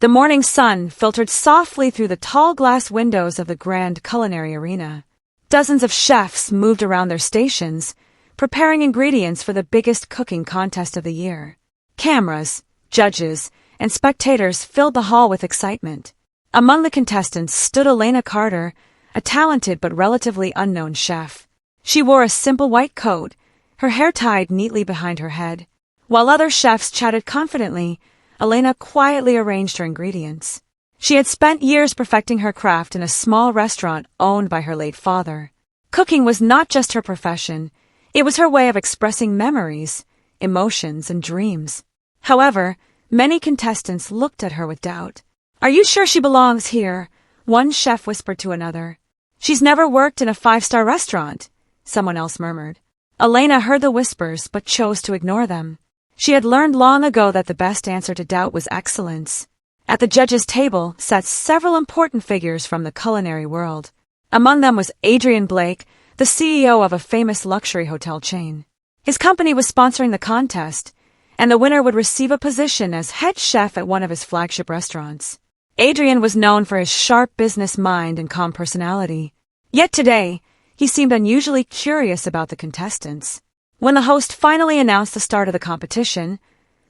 The morning sun filtered softly through the tall glass windows of the grand culinary arena. Dozens of chefs moved around their stations, preparing ingredients for the biggest cooking contest of the year. Cameras, judges, and spectators filled the hall with excitement. Among the contestants stood Elena Carter, a talented but relatively unknown chef. She wore a simple white coat, her hair tied neatly behind her head. While other chefs chatted confidently, Elena quietly arranged her ingredients. She had spent years perfecting her craft in a small restaurant owned by her late father. Cooking was not just her profession, it was her way of expressing memories, emotions, and dreams. However, many contestants looked at her with doubt. "Are you sure she belongs here?" one chef whispered to another. "She's never worked in a five-star restaurant," someone else murmured. Elena heard the whispers but chose to ignore them. She had learned long ago that the best answer to doubt was excellence. At the judges' table sat several important figures from the culinary world. Among them was Adrian Blake, the CEO of a famous luxury hotel chain. His company was sponsoring the contest, and the winner would receive a position as head chef at one of his flagship restaurants. Adrian was known for his sharp business mind and calm personality. Yet today, he seemed unusually curious about the contestants. When the host finally announced the start of the competition,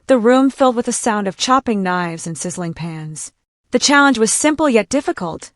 the room filled with the sound of chopping knives and sizzling pans. The challenge was simple yet difficult.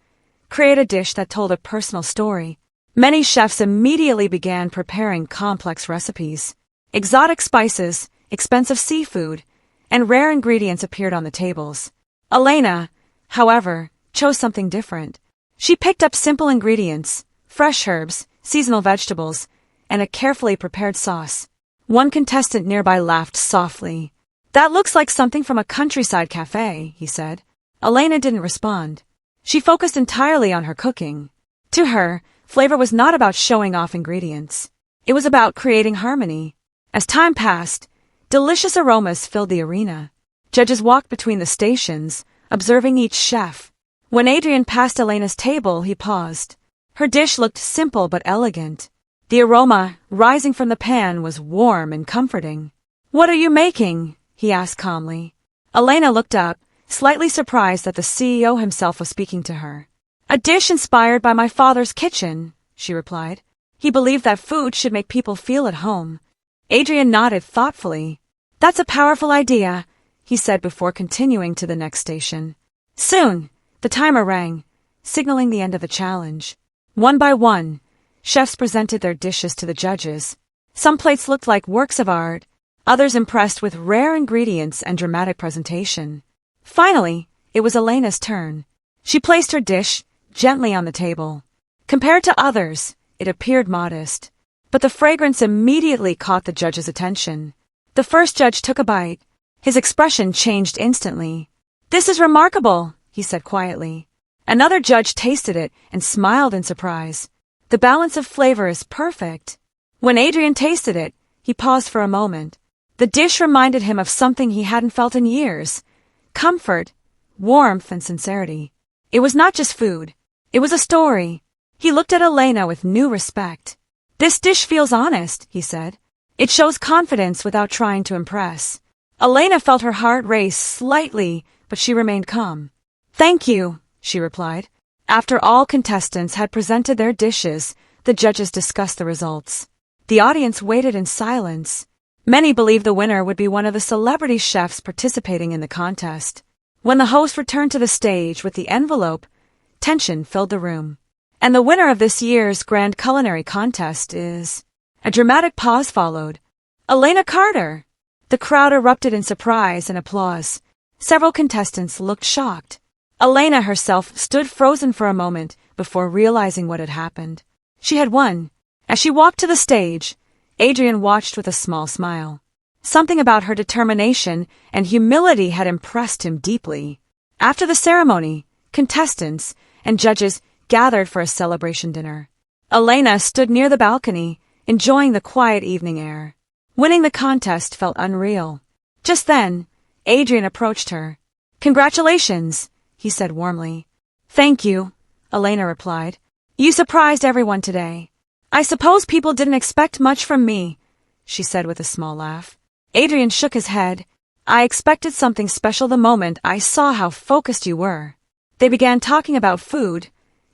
Create a dish that told a personal story. Many chefs immediately began preparing complex recipes. Exotic spices, expensive seafood, and rare ingredients appeared on the tables. Elena, however, chose something different. She picked up simple ingredients, fresh herbs, seasonal vegetables, and a carefully prepared sauce. One contestant nearby laughed softly. "That looks like something from a countryside cafe," he said. Elena didn't respond. She focused entirely on her cooking. To her, flavor was not about showing off ingredients. It was about creating harmony. As time passed, delicious aromas filled the arena. Judges walked between the stations, observing each chef. When Adrian passed Elena's table, he paused. Her dish looked simple but elegant. The aroma, rising from the pan, was warm and comforting. "What are you making?" he asked calmly. Elena looked up, slightly surprised that the CEO himself was speaking to her. "A dish inspired by my father's kitchen," she replied. He believed that food should make people feel at home. Adrian nodded thoughtfully. "That's a powerful idea," he said before continuing to the next station. Soon, the timer rang, signaling the end of the challenge. One by one, chefs presented their dishes to the judges. Some plates looked like works of art, others impressed with rare ingredients and dramatic presentation. Finally, it was Elena's turn. She placed her dish gently on the table. Compared to others, it appeared modest, but the fragrance immediately caught the judge's attention. The first judge took a bite. His expression changed instantly. "This is remarkable," he said quietly. Another judge tasted it and smiled in surprise. "The balance of flavor is perfect." When Adrian tasted it, he paused for a moment. The dish reminded him of something he hadn't felt in years: comfort, warmth, and sincerity. It was not just food. It was a story. He looked at Elena with new respect. "This dish feels honest," he said. "It shows confidence without trying to impress." Elena felt her heart race slightly, but she remained calm. "Thank you," she replied. After all contestants had presented their dishes, the judges discussed the results. The audience waited in silence. Many believed the winner would be one of the celebrity chefs participating in the contest. When the host returned to the stage with the envelope, tension filled the room. "And the winner of this year's grand culinary contest is..." A dramatic pause followed. "Elena Carter!" The crowd erupted in surprise and applause. Several contestants looked shocked. Elena herself stood frozen for a moment before realizing what had happened. She had won. As she walked to the stage, Adrian watched with a small smile. Something about her determination and humility had impressed him deeply. After the ceremony, contestants and judges gathered for a celebration dinner. Elena stood near the balcony, enjoying the quiet evening air. Winning the contest felt unreal. Just then, Adrian approached her. "Congratulations," he said warmly. "Thank you," Elena replied. "You surprised everyone today." "I suppose people didn't expect much from me," she said with a small laugh. Adrian shook his head. I expected something special the moment I saw how focused you were. They began talking about food,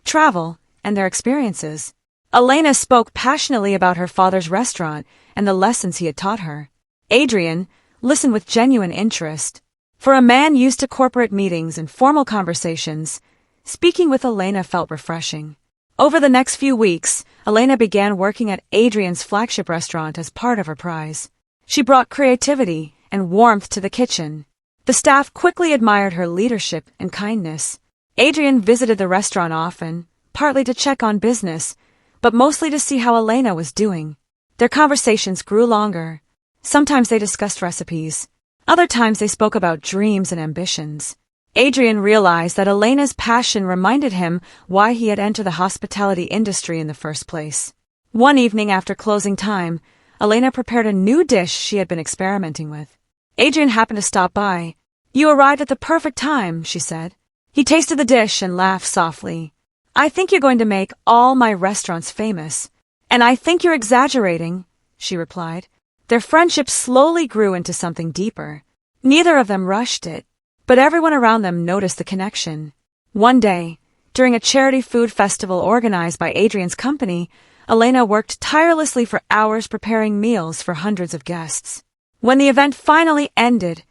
travel, and their experiences. Elena spoke passionately about her father's restaurant and the lessons he had taught her. Adrian listened with genuine interest. For a man used to corporate meetings and formal conversations, speaking with Elena felt refreshing. Over the next few weeks, Elena began working at Adrian's flagship restaurant as part of her prize. She brought creativity and warmth to the kitchen. The staff quickly admired her leadership and kindness. Adrian visited the restaurant often, partly to check on business, but mostly to see how Elena was doing. Their conversations grew longer. Sometimes they discussed recipes. Other times they spoke about dreams and ambitions. Adrian realized that Elena's passion reminded him why he had entered the hospitality industry in the first place. One evening after closing time, Elena prepared a new dish she had been experimenting with. Adrian happened to stop by. "You arrived at the perfect time," she said. He tasted the dish and laughed softly. "I think you're going to make all my restaurants famous." "And I think you're exaggerating," she replied. Their friendship slowly grew into something deeper. Neither of them rushed it, but everyone around them noticed the connection. One day, during a charity food festival organized by Adrian's company, Elena worked tirelessly for hours preparing meals for hundreds of guests. When the event finally ended,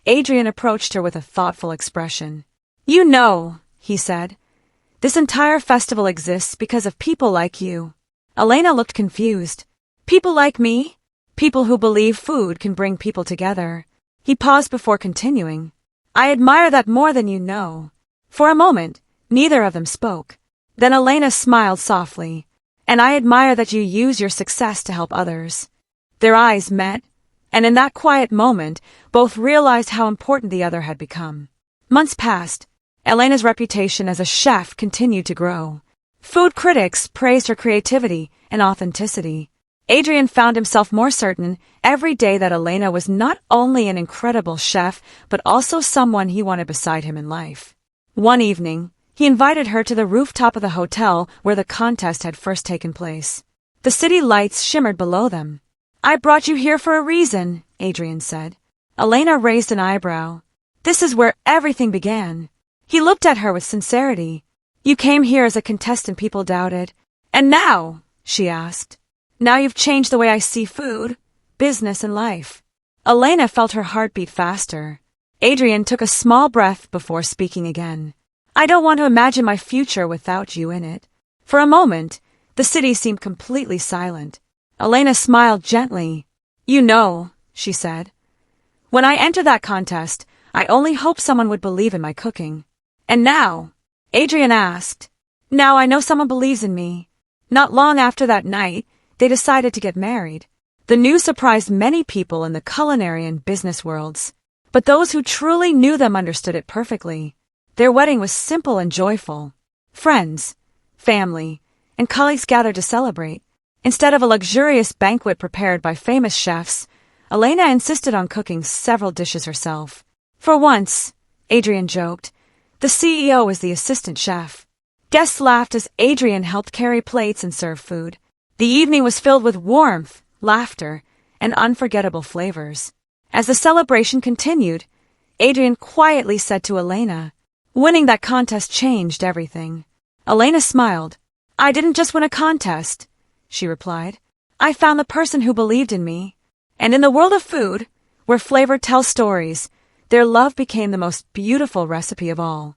Adrian approached her with a thoughtful expression. "You know," he said, "this entire festival exists because of people like you." Elena looked confused. "People like me? People who believe food can bring people together." He paused before continuing. "I admire that more than you know." For a moment, neither of them spoke. Then Elena smiled softly. "And I admire that you use your success to help others." Their eyes met, and in that quiet moment, both realized how important the other had become. Months passed. Elena's reputation as a chef continued to grow. Food critics praised her creativity and authenticity. Adrian found himself more certain every day that Elena was not only an incredible chef, but also someone he wanted beside him in life. One evening, he invited her to the rooftop of the hotel where the contest had first taken place. The city lights shimmered below them. "I brought you here for a reason," Adrian said. Elena raised an eyebrow. "This is where everything began." He looked at her with sincerity. "You came here as a contestant people doubted. And now?" she asked. "Now you've changed the way I see food, business, and life." Elena felt her heart beat faster. Adrian took a small breath before speaking again. "I don't want to imagine my future without you in it." For a moment, the city seemed completely silent. Elena smiled gently. "You know," she said, "when I entered that contest, I only hoped someone would believe in my cooking. And now?" Adrian asked. "Now I know someone believes in me." Not long after that night, they decided to get married. The news surprised many people in the culinary and business worlds, but those who truly knew them understood it perfectly. Their wedding was simple and joyful. Friends, family, and colleagues gathered to celebrate. Instead of a luxurious banquet prepared by famous chefs, Elena insisted on cooking several dishes herself. For once, Adrian joked, the CEO was the assistant chef. Guests laughed as Adrian helped carry plates and serve food. The evening was filled with warmth, laughter, and unforgettable flavors. As the celebration continued, Adrian quietly said to Elena, "Winning that contest changed everything." Elena smiled. "I didn't just win a contest," she replied. "I found the person who believed in me. And in the world of food, where flavor tells stories, their love became the most beautiful recipe of all."